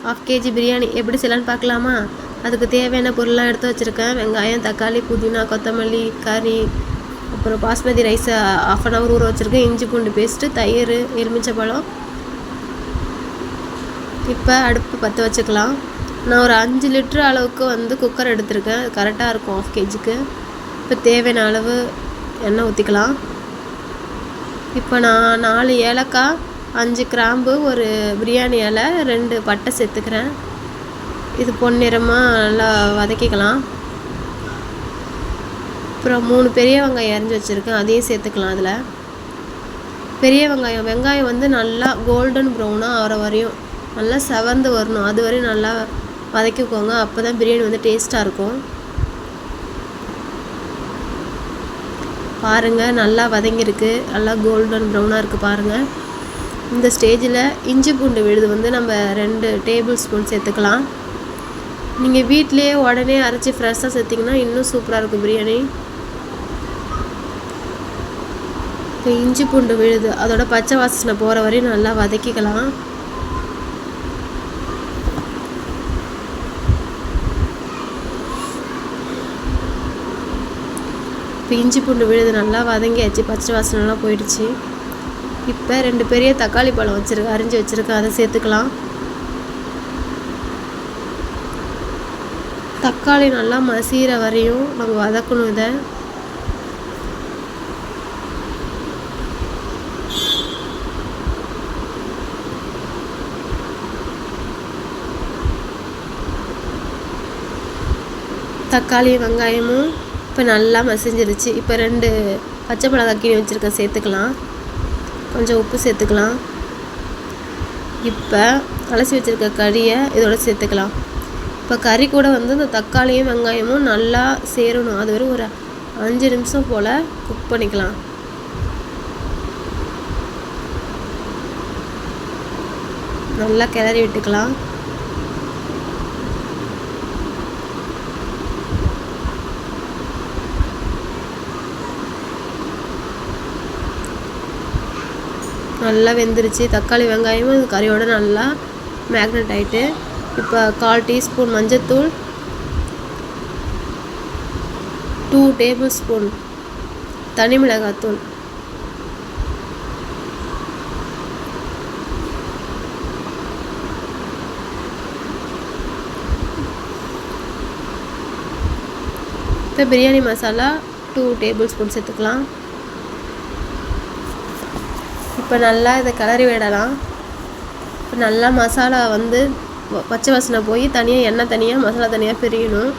1/2 KG biryani எப்படி செய்யலான்னு பார்க்கலாமா? அதுக்கு தேவையான பொருள்லாம் எடுத்து வச்சுருக்கேன். வெங்காயம், தக்காளி, புதினா, கொத்தமல்லி, கறி, அப்புறம் பாஸ்மதி ரைஸை 1/2 அன் ஹவர் ஊற வச்சுருக்கேன். இஞ்சி பூண்டு பேஸ்ட்டு, தயிர், எலுமிச்சைப்பழம். இப்போ அடுப்பு பற்ற வச்சுக்கலாம். நான் ஒரு 5 லிட்டர் அளவுக்கு வந்து குக்கர் எடுத்திருக்கேன். கரெக்டாக இருக்கும் 1/2 கேஜிக்கு. இப்போ தேவையான அளவு எண்ணெய் ஊற்றிக்கலாம். இப்போ நான் 4 ஏலக்காய், 5 கிராம்பு, ஒரு பிரியாணி இலை, 2 பட்டை சேர்த்துக்கிறேன். இது பொன்னிறமாக நல்லா வதக்கிக்கலாம். அப்புறம் 3 பெரிய வெங்காயம் அரிஞ்சு வச்சுருக்கேன், அதையும் சேர்த்துக்கலாம். அதில் பெரிய வெங்காயம் வந்து நல்லா கோல்டன் ப்ரௌனாக ஆகிற வரையும் நல்லா செவந்து வரணும். அது வரையும் நல்லா வதக்கிக்கோங்க. அப்போ தான் பிரியாணி வந்து டேஸ்ட்டாக இருக்கும். பாருங்கள், நல்லா வதங்கியிருக்கு. நல்லா கோல்டன் ப்ரௌனாக இருக்குது பாருங்கள். இந்த ஸ்டேஜில் இஞ்சி பூண்டு விழுது வந்து நம்ம 2 டேபிள் ஸ்பூன் சேர்த்துக்கலாம். நீங்கள் வீட்டிலையே உடனே அரைச்சி ஃப்ரெஷ்ஷாக சேர்த்திங்கன்னா இன்னும் சூப்பராக இருக்கும் பிரியாணி. இப்போ இஞ்சி பூண்டு விழுது அதோட பச்சை வாசனை போகிற வரையும் நல்லா வதக்கிக்கலாம். இப்போ இஞ்சி பூண்டு விழுது நல்லா வதங்கியாச்சு, பச்சை வாசனைலாம் போயிடுச்சு. இப்போ 2 பெரிய தக்காளி பழம் அரிஞ்சு வச்சுருக்கேன், அதை சேர்த்துக்கலாம். தக்காளி நல்லா மசிகிற வரையும் நம்ம வதக்கணும். இதை தக்காளி வெங்காயமும் இப்போ நல்லா மசிஞ்சிருச்சு. இப்போ 2 பச்சை மிளகாய் கீழே வச்சுருக்கேன், சேர்த்துக்கலாம். கொஞ்சம் உப்பு சேர்த்துக்கலாம். இப்போ அலசி வச்சுருக்க கறியை இதோட சேர்த்துக்கலாம். இப்போ கறி கூட வந்து இந்த தக்காளியும் வெங்காயமும் நல்லா சேரணும். அது வரை ஒரு 5 நிமிஷம் போல் குக் பண்ணிக்கலாம். நல்லா கிளறி விட்டுக்கலாம். நல்லா வெந்துருச்சு. தக்காளி வெங்காயமும் கறியோடு நல்லா மேக்னட் ஆகிட்டு. இப்போ 1/4 டீஸ்பூன் மஞ்சத்தூள், 2 டேபிள் ஸ்பூன் தனி மிளகாத்தூள், இப்போ பிரியாணி மசாலா 2 டேபிள் ஸ்பூன் சேர்த்துக்கலாம். இப்போ நல்லா இதை கிளறி விடலாம். இப்போ நல்லா மசாலா வந்து பச்சை வாசனை போய் தனியாக எண்ணெய் தனியாக மசாலா தனியாக பிரியணும்.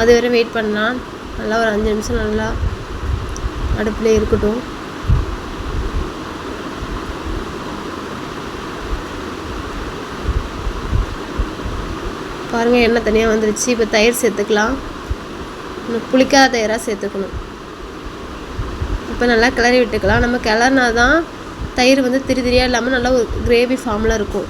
அது வரை வெயிட் பண்ணலாம். நல்லா ஒரு 5 நிமிஷம் நல்லா அடுப்பில் இருக்கட்டும். பாருங்கள், எண்ணெய் தனியாக வந்துருச்சு. இப்போ தயிர் சேர்த்துக்கலாம். இன்னும் புளிக்காத தயிராக சேர்த்துக்கணும். இப்போ நல்லா கிளறி விட்டுக்கலாம். நம்ம கிளறினா தான் தயிர் வந்து திரியாக இல்லாமல் நல்லா ஒரு கிரேவி ஃபார்மில் இருக்கும்.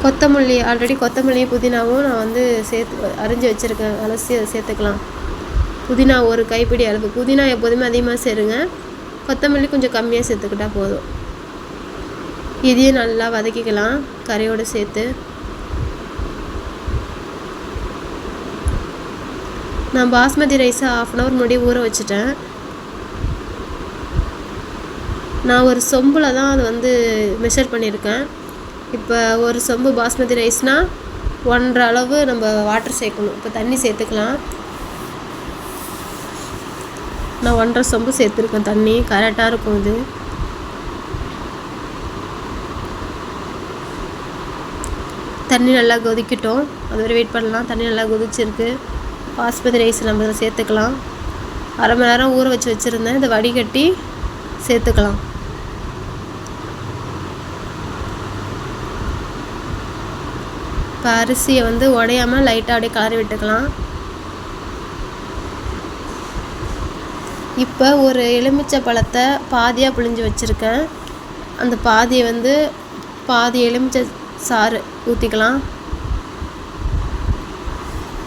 கொத்தமல்லி ஆல்ரெடி கொத்தமல்லியும் புதினாவும் நான் வந்து அரிஞ்சு வச்சுருக்கேன், அலசி அதை சேர்த்துக்கலாம். புதினா ஒரு கைப்பிடி அளவு. புதினா எப்போதுமே அதிகமாக சேருங்க, கொத்தமல்லி கொஞ்சம் கம்மியாக சேர்த்துக்கிட்டால் போதும். இதையும் நல்லா வதக்கிக்கலாம் கறியோடு சேர்த்து. நான் பாஸ்மதி ரைஸை 1/2 அன் ஹவர் முன்னாடி ஊற வச்சுட்டேன். நான் ஒரு சொம்பில் தான் அது வந்து மெஷர் பண்ணியிருக்கேன். இப்போ ஒரு சொம்பு பாஸ்மதி ரைஸ்னால் 1.5 அளவு நம்ம வாட்டர் சேர்க்கணும். இப்போ தண்ணி சேர்த்துக்கலாம். நான் 1.5 சொம்பு சேர்த்துருக்கேன் தண்ணி. கரெக்டாக இருக்கும் இது. தண்ணி நல்லா கொதிக்கட்டும், அது வரை வெயிட் பண்ணலாம். தண்ணி நல்லா கொதிச்சிருக்கு. பாஸ்மதி ரைஸ் நம்ம இதில் சேர்த்துக்கலாம். 1/2 மணி நேரம் ஊற வச்சுருந்தேன், இதை வடிகட்டி சேர்த்துக்கலாம். இப்போ அரிசியை வந்து உடையாமல் லைட்டாக அப்படியே கலரி விட்டுக்கலாம். இப்போ ஒரு எலுமிச்சை பழத்தை பாதியாக புழிஞ்சு வச்சுருக்கேன். அந்த பாதியை வந்து பாதி எலுமிச்சை சாறு ஊற்றிக்கலாம்.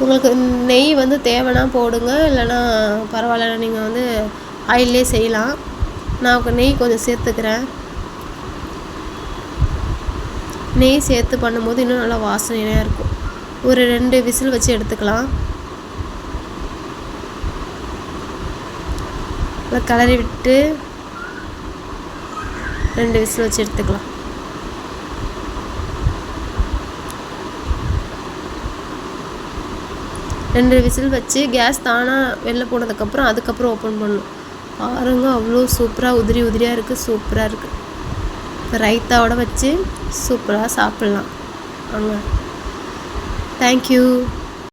உங்களுக்கு நெய் வந்து தேவைன்னா போடுங்க, இல்லைன்னா பரவாயில்ல, நீங்கள் வந்து ஆயிலே செய்யலாம். நான் நெய் கொஞ்சம் சேர்த்துக்கிறேன். நெய் சேர்த்து பண்ணும்போது இன்னும் நல்லா வாசனையாக இருக்கும். ஒரு 2 விசில் வச்சு எடுத்துக்கலாம். நல்லா கிளறி விட்டு 2 விசில் வச்சு எடுத்துக்கலாம். ரெண்டு விசில் வச்சு கேஸ் தானாக வெளில போனதுக்கப்புறம் அதுக்கப்புறம் ஓப்பன் பண்ணணும். பாருங்க, அவ்வளோ சூப்பராக உதிரி உதிரியாக இருக்குது. சூப்பராக இருக்குது. ரைத்தாவோட வச்சு சூப்பராக சாப்பிட்லாம். வாங்க. தேங்க்யூ.